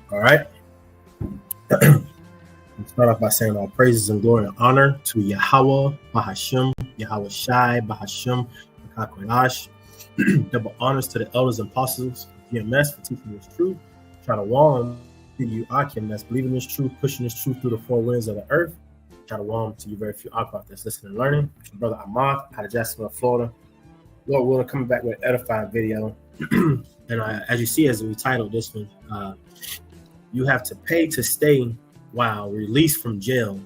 All right. Start off by saying all praises and glory and honor to Yahweh, Bahashim, Yahweh Shai, Bahashim, Hakakwadash. Double honors to the elders and apostles of GMS for teaching this truth. Shalom to you, Akim, that's believing this truth, pushing this truth through the four winds of the earth. Shalom to you, very few Akim that's listening and learning. Brother Ahmad out of Jacksonville, Florida. Lord willing, coming back with an edifying video. And as you see, as we titled this one, you have to pay to stay while released from jail.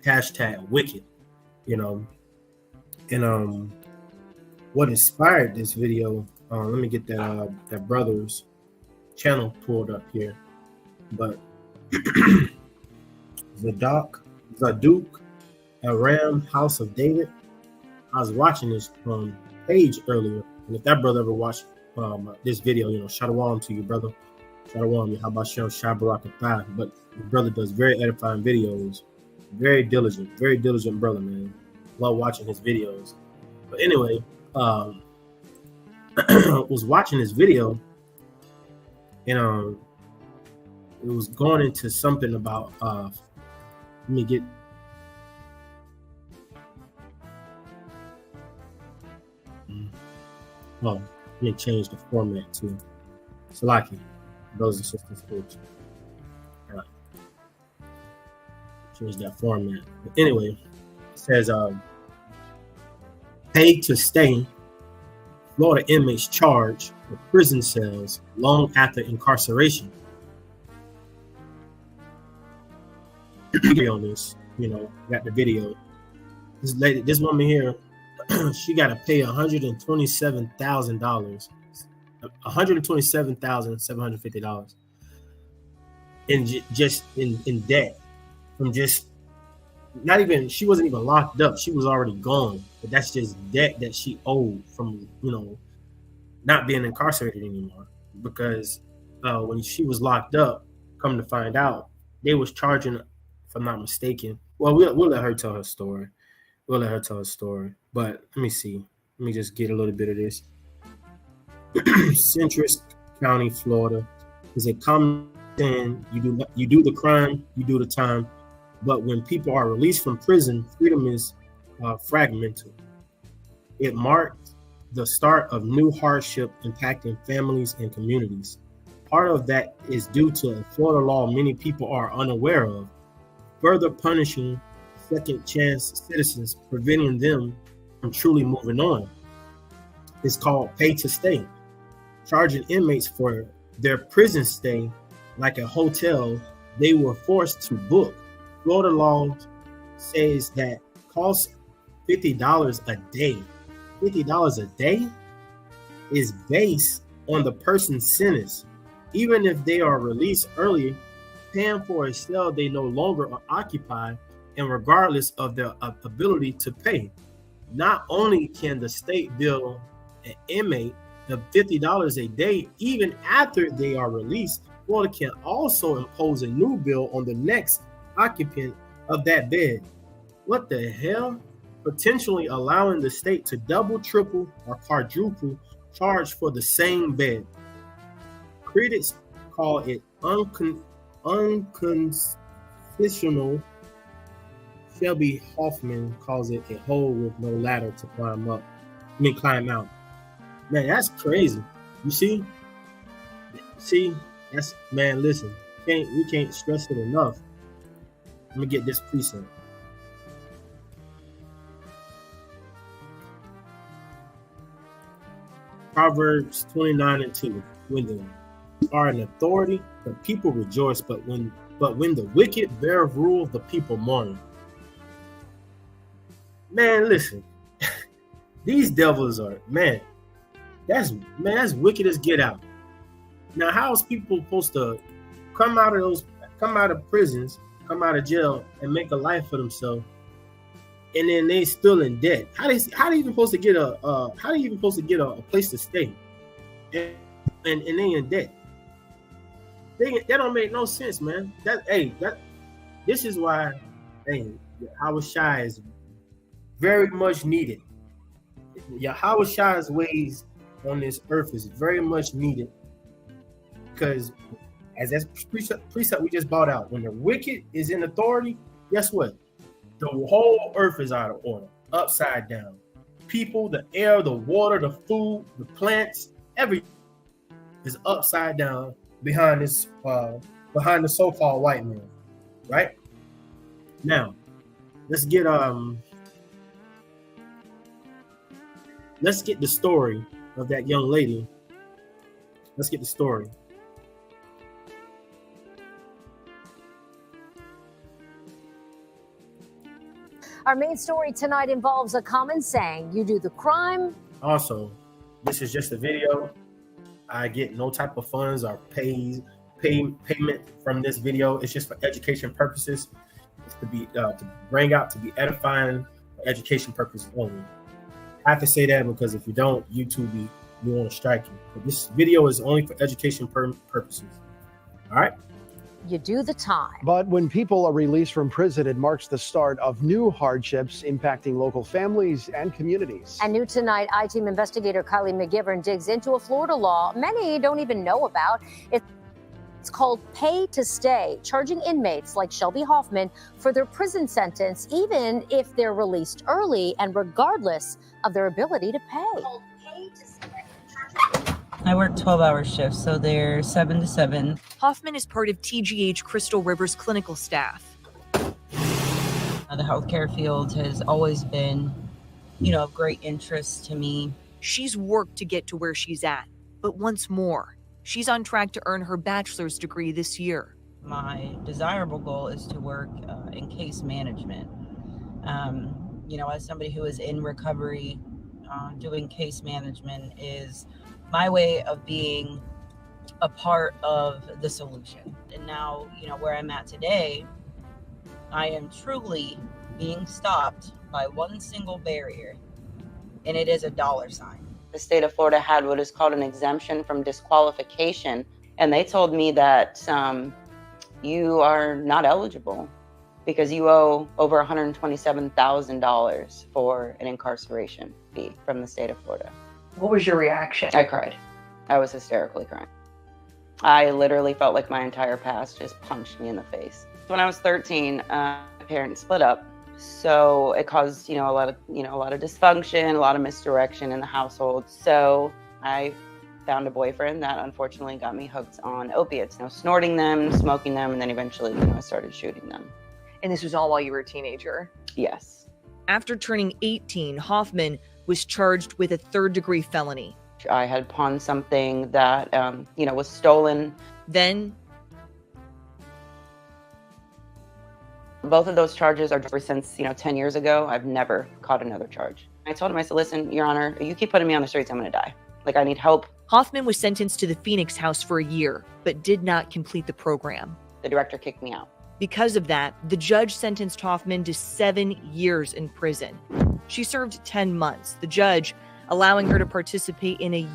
Hashtag wicked. And what inspired this video? Let me get that brother's channel pulled up here. But Zadok, Aram, House of David. I was watching this page earlier, and if that brother ever watched this video, shalom to you, brother. Shalom, how about Shem Shabarakatah? But the brother does very edifying videos. Very diligent brother, man. Love watching his videos. But anyway, was watching this video, and it was going into something about let me get let me change the format to Salaki. Brothers and sisters, all right. Change that format. But anyway, it says paid to stay. Florida inmates charged with prison cells long after incarceration. On this, got the video. This woman here, she got to pay $127,000. $127,750 just in debt from just not even, she wasn't even locked up, she was already gone, but that's just debt that she owed from not being incarcerated anymore, because when she was locked up, come to find out, they was charging, if I'm not mistaken, well, we'll let her tell her story, but let me just get a little bit of this. Citrus County, Florida, is a common saying: you do the crime, you do the time. But when people are released from prison, freedom is fragmented. It marked the start of new hardship impacting families and communities. Part of that is due to a Florida law many people are unaware of, further punishing second chance citizens, preventing them from truly moving on. It's called pay to stay. Charging inmates for their prison stay like a hotel they were forced to book. Florida law says that costs $50 a day. $50 a day is based on the person's sentence. Even if they are released early, paying for a cell they no longer occupy, and regardless of their ability to pay. Not only can the state bill an inmate the $50 a day even after they are released, Florida can also impose a new bill on the next occupant of that bed. What the hell? Potentially allowing the state to double, triple, or quadruple charge for the same bed. Critics call it unconstitutional. Shelby Hoffman calls it a hole with no ladder to climb out. Man, that's crazy. You see, that's, man, listen, we can't stress it enough. Let me get this precept. Proverbs 29:2. When the are an authority, the people rejoice, but when the wicked bear rule, the people mourn. Man, listen. These devils are, that's wicked as get out. Now, how is people supposed to come out of prisons, come out of jail, and make a life for themselves, and then they still in debt? How they even supposed to get a place to stay, and they in debt? That don't make no sense, man. This is why, Yahweh Shai is very much needed. Yahweh Shai's ways on this earth is very much needed, because as that precept we just brought out, when the wicked is in authority, guess what? The whole earth is out of order, upside down. People, the air, the water, the food, the plants, everything is upside down behind this, behind the so-called white man, right? Now, let's get the story of that young lady. Let's get the story. Our main story tonight involves a common saying: you do the crime. Also, this is just a video. I get no type of funds or payment from this video. It's just for education purposes. It's to be to bring out, to be edifying for education purposes only. I have to say that because if you don't, YouTube you want to strike you. But this video is only for education purposes. All right. You do the time. But when people are released from prison, it marks the start of new hardships impacting local families and communities. And new tonight, I-Team investigator Kylie McGivern digs into a Florida law many don't even know about. It's called Pay to Stay, charging inmates like Shelby Hoffman for their prison sentence, even if they're released early and regardless of their ability to pay. I work 12-hour shifts, so they're 7 to 7. Hoffman is part of TGH Crystal River's clinical staff. The healthcare field has always been, of great interest to me. She's worked to get to where she's at, but once more, she's on track to earn her bachelor's degree this year. My desirable goal is to work in case management. As somebody who is in recovery, doing case management is my way of being a part of the solution. And now, where I'm at today, I am truly being stopped by one single barrier, and it is a $sign. The state of Florida had what is called an exemption from disqualification, and they told me that you are not eligible because you owe over $127,000 for an incarceration fee from the state of Florida. What was your reaction? I cried. I was hysterically crying. I literally felt like my entire past just punched me in the face. When I was 13, my parents split up. So it caused, a lot of dysfunction, a lot of misdirection in the household. So I found a boyfriend that unfortunately got me hooked on opiates, snorting them, smoking them, and then eventually, I started shooting them. And this was all while you were a teenager? Yes. After turning 18, Hoffman was charged with a third-degree felony. I had pawned something that, was stolen. Then, both of those charges are ever since, 10 years ago. I've never caught another charge. I told him, I said, listen, Your Honor, you keep putting me on the streets, I'm going to die. I need help. Hoffman was sentenced to the Phoenix House for a year, but did not complete the program. The director kicked me out. Because of that, the judge sentenced Hoffman to 7 years in prison. She served 10 months, the judge allowing her to participate in a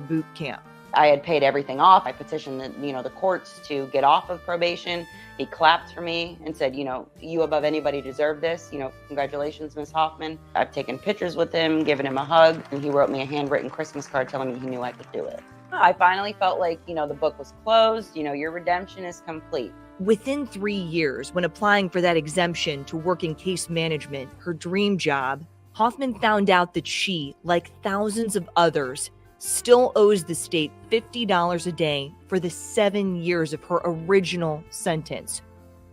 boot camp. I had paid everything off. I petitioned the courts to get off of probation. He clapped for me and said, you above anybody deserve this. Congratulations, Ms. Hoffman. I've taken pictures with him, given him a hug, and he wrote me a handwritten Christmas card telling me he knew I could do it. I finally felt like, the book was closed. Your redemption is complete. Within 3 years, when applying for that exemption to work in case management, her dream job, Hoffman found out that she, like thousands of others, still owes the state $50 a day for the 7 years of her original sentence,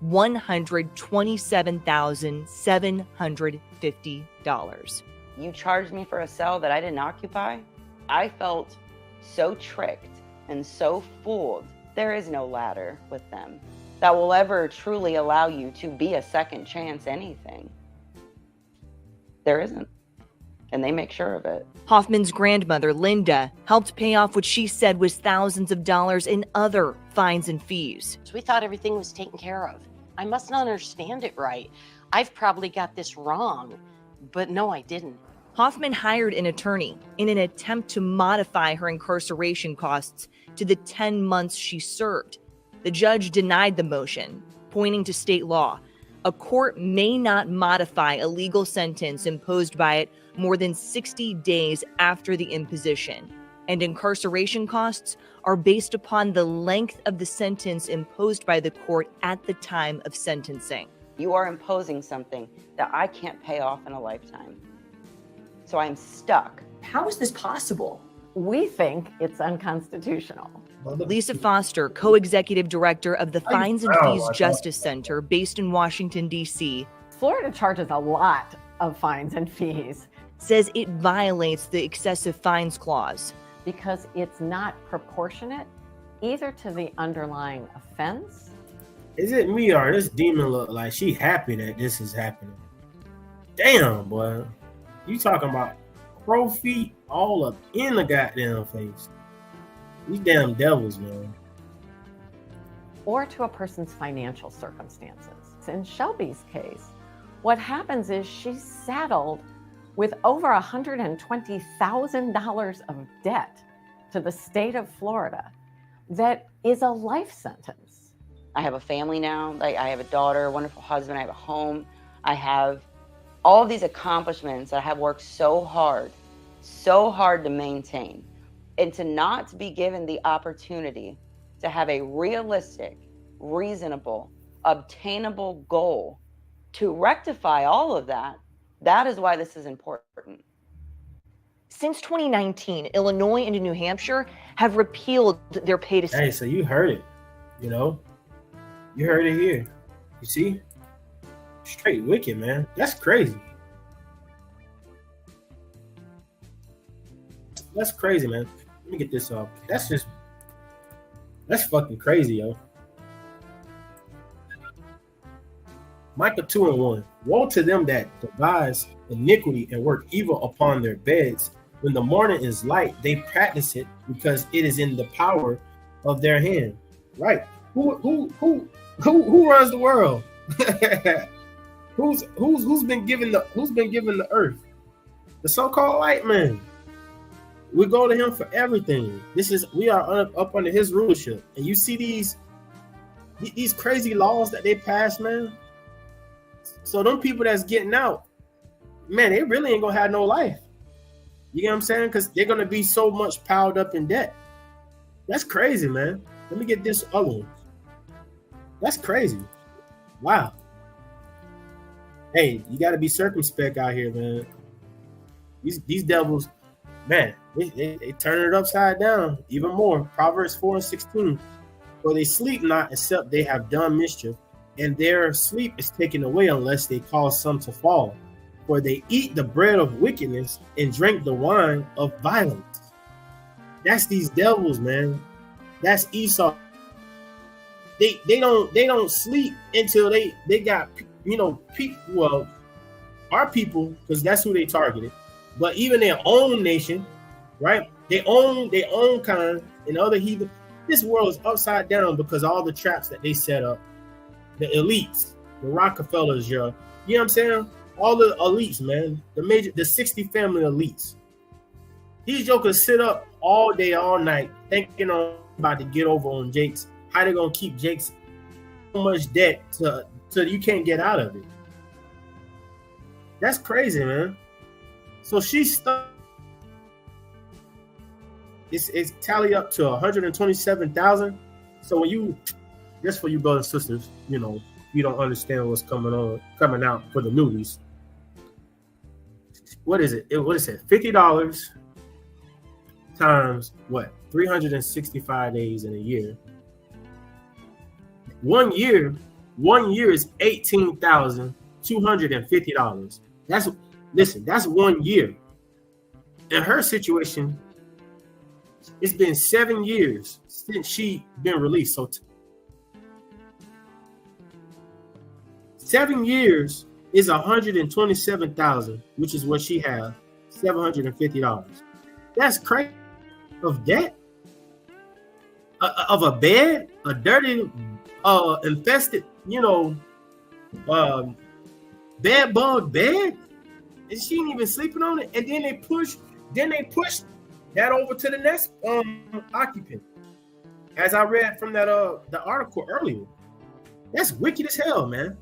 $127,750. You charged me for a cell that I didn't occupy? I felt so tricked and so fooled. There is no ladder with them that will ever truly allow you to be a second chance anything. There isn't. And they make sure of it. Hoffman's grandmother, Linda, helped pay off what she said was thousands of dollars in other fines and fees. We thought everything was taken care of. I must not understand it right. I've probably got this wrong, but no, I didn't. Hoffman hired an attorney in an attempt to modify her incarceration costs to the 10 months she served. The judge denied the motion, pointing to state law. A court may not modify a legal sentence imposed by it more than 60 days after the imposition. and incarceration costs are based upon the length of the sentence imposed by the court at the time of sentencing. You are imposing something that I can't pay off in a lifetime. So I'm stuck. How is this possible? We think it's unconstitutional. Lisa Foster, co-executive director of the Fines and Fees Justice Center based in Washington, D.C., Florida charges a lot of fines and fees says it violates the excessive fines clause because it's not proportionate either to the underlying offense. Is it me or this demon look like she happy that this is happening? Damn, boy. You talking about crow feet all up in the goddamn face. These damn devils, man. Or to a person's financial circumstances. In Shelby's case, what happens is she's saddled with over $120,000 of debt to the state of Florida that is a life sentence. I have a family now. Like, I have a daughter, a wonderful husband. I have a home. I have all of these accomplishments that I have worked so hard to maintain. And to not be given the opportunity to have a realistic, reasonable, obtainable goal to rectify all of that, that is why this is important. Since 2019, Illinois and New Hampshire have repealed their pay to... Hey, so you heard it, you know? You heard it here. You see? Straight wicked, man. That's crazy. That's crazy, man. Let me get this off. That's fucking crazy, yo. Micah 2:1. Woe to them that devise iniquity and work evil upon their beds. When the morning is light, they practice it because it is in the power of their hand. Right? Who runs the world? Who's been given the earth? The so-called white man. We go to him for everything. We are up under his rulership. And you see these crazy laws that they pass, man. So them people that's getting out, man, they really ain't gonna have no life. You get what I'm saying? Because they're gonna be so much piled up in debt. That's crazy, man. Let me get this other one. That's crazy. Wow. Hey, you gotta be circumspect out here, man. These devils, man, they turn it upside down even more. Proverbs 4:16. For they sleep not except they have done mischief, and their sleep is taken away unless they cause some to fall. For they eat the bread of wickedness and drink the wine of violence. That's these devils, man. That's Esau. They don't sleep until they got, you know, well, our people, because that's who they targeted. But even their own nation, right? They own kind and other heathen. This world is upside down because all the traps that they set up. The elites, the Rockefellers, you know what I'm saying? All the elites, man. The 60 family elites. These jokers sit up all day, all night, thinking about to get over on Jake's. How they gonna keep Jake's so much debt till you can't get out of it. That's crazy, man. So she's stuck. It's tally up to 127,000. So when you, just for you brothers and sisters, you know, you don't understand what's coming out for the newbies. What is it? What is it? $50 times what? 365 days in a year. 1 year is $18,250. That's 1 year. In her situation, it's been 7 years since she been released. So 7 years is $127,000, which is what she has, $750. That's crazy. Of debt, of a bed, a dirty, infested, you know, bed bug bed, and she ain't even sleeping on it. And then they push that over to the next occupant. As I read from that the article earlier, that's wicked as hell, man.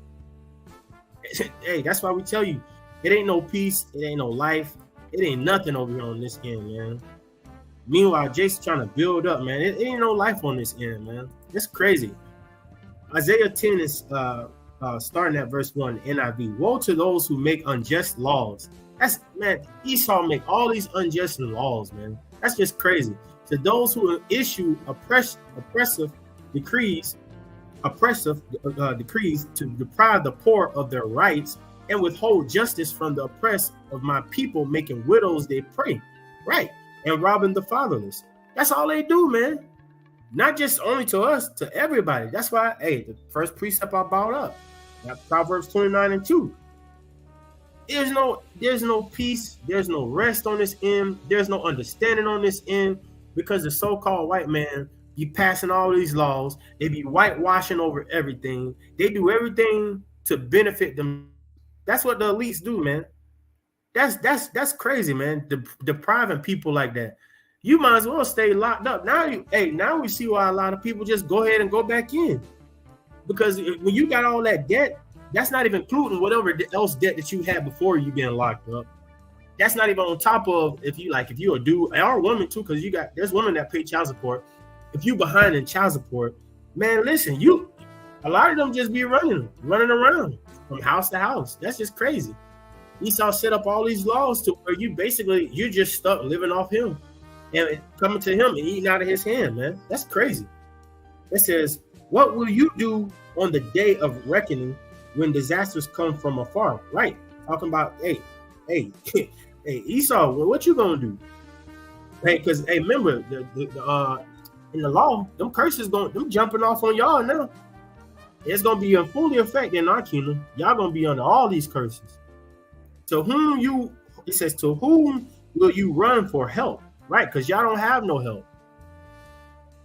Hey, that's why we tell you, it ain't no peace, it ain't no life, it ain't nothing over here on this end, man. Meanwhile, Jason trying to build up, man. It ain't no life on this end, man. It's crazy. Isaiah 10 is starting at verse 1, NIV. Woe to those who make unjust laws. That's, man, Esau make all these unjust laws, man. That's just crazy. To those who issue oppressive decrees to deprive the poor of their rights and withhold justice from the oppressed of my people, making widows their prey, right? And robbing the fatherless. That's all they do, man. Not just only to us, to everybody. That's why, hey, the first precept I brought up, that Proverbs 29:2. There's no peace, there's no rest on this end, there's no understanding on this end, because the so-called white man be passing all these laws, they be whitewashing over everything, they do everything to benefit them. That's what the elites do, man. That's crazy, man. Depriving people like that. You might as well stay locked up. Now we see why a lot of people just go ahead and go back in, because when you got all that debt, that's not even including whatever else debt that you had before you being locked up. That's not even on top of if you a dude or a woman too, because there's women that pay child support. If you behind in child support, man, listen, a lot of them just be running around from house to house. That's just crazy. Esau set up all these laws to where you're just stuck living off him and coming to him and eating out of his hand, man. That's crazy. It says, what will you do on the day of reckoning when disasters come from afar? Right. Talking about, hey, Esau, what you gonna do? Hey, because remember in the law, them curses them jumping off on y'all now. It's gonna be in fully effect in our kingdom. Y'all gonna be under all these curses. To whom will you run for help? Right, because y'all don't have no help.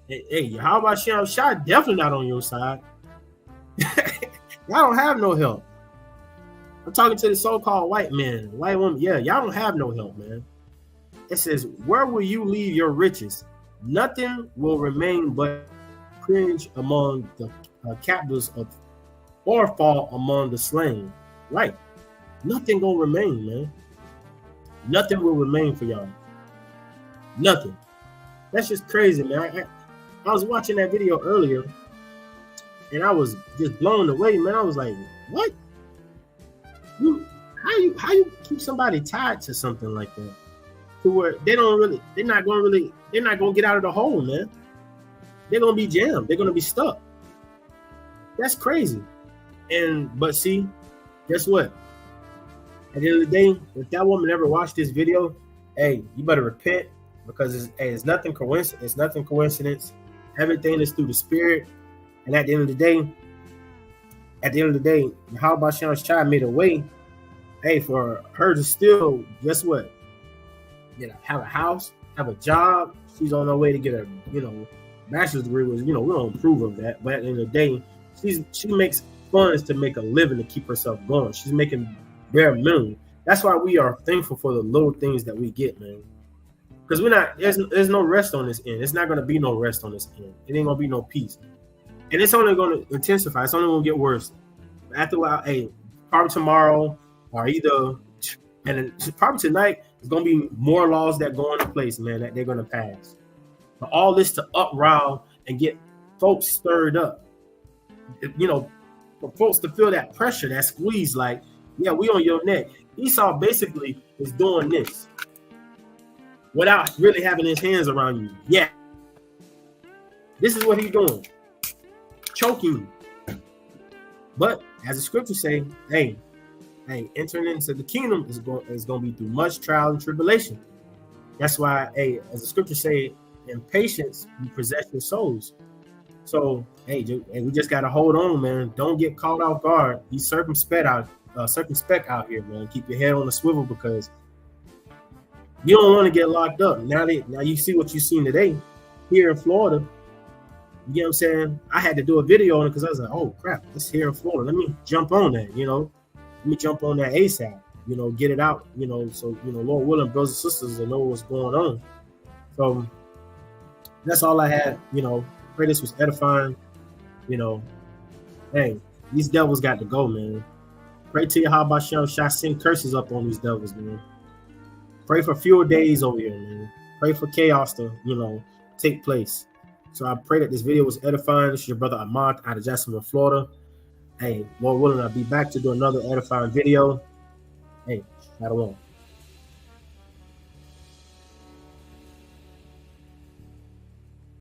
Hey, how about Shah? Definitely not on your side. Y'all don't have no help. I'm talking to the so-called white men, white women. Yeah, y'all don't have no help, man. It says, where will you leave your riches? Nothing will remain but cringe among the captives or fall among the slain. Right. Nothing gonna remain, man. Nothing will remain for y'all. Nothing. That's just crazy, man. I was watching that video earlier, and I was just blown away, man. I was like, what? How you keep somebody tied to something like that? To where they're not gonna get out of the hole, man. They're gonna be jammed. They're gonna be stuck. That's crazy. But see, guess what? At the end of the day, if that woman ever watched this video, hey, you better repent, because it's nothing coincidence. It's nothing coincidence. Everything is through the spirit. And at the end of the day, how about Shannon's child made a way, hey, for her to still, guess what? Have a house, have a job. She's on her way to get a, bachelor's degree. We don't approve of that. But at the end of the day, she makes funds to make a living to keep herself going. She's making bare minimum. That's why we are thankful for the little things that we get, man. Because there's no rest on this end. It's not going to be no rest on this end. It ain't going to be no peace. And it's only going to intensify. It's only going to get worse. After a while, hey, probably tomorrow or probably tonight, there's going to be more laws that go into place, man, that they're going to pass. But all this to uprile and get folks stirred up. For folks to feel that pressure, that squeeze, like, yeah, we on your neck. Esau basically is doing this without really having his hands around you. Yeah. This is what he's doing. Choking you. But as the scriptures say, hey, entering into the kingdom is going to be through much trial and tribulation. That's why, hey, as the scriptures say, in patience you possess your souls. So, hey, we just got to hold on, man. Don't get caught off guard. Be circumspect out here, man. Keep your head on the swivel, because you don't want to get locked up. Now you see what you've seen today here in Florida. You get what I'm saying? I had to do a video on it because I was like, oh, crap, this here in Florida. Let me jump on that, Let me jump on that ASAP, get it out, so, Lord willing, brothers and sisters will know what's going on. So that's all I had, Pray this was edifying, Hey, these devils got to go, man. Pray to Yahweh Shem Shah, send curses up on these devils, man. Pray for fewer days over here, man. Pray for chaos to, take place. So I pray that this video was edifying. This is your brother Ahmad out of Jacksonville, Florida. Hey, Lord willing, I'll be back to do another edifying video. Hey, Shalom.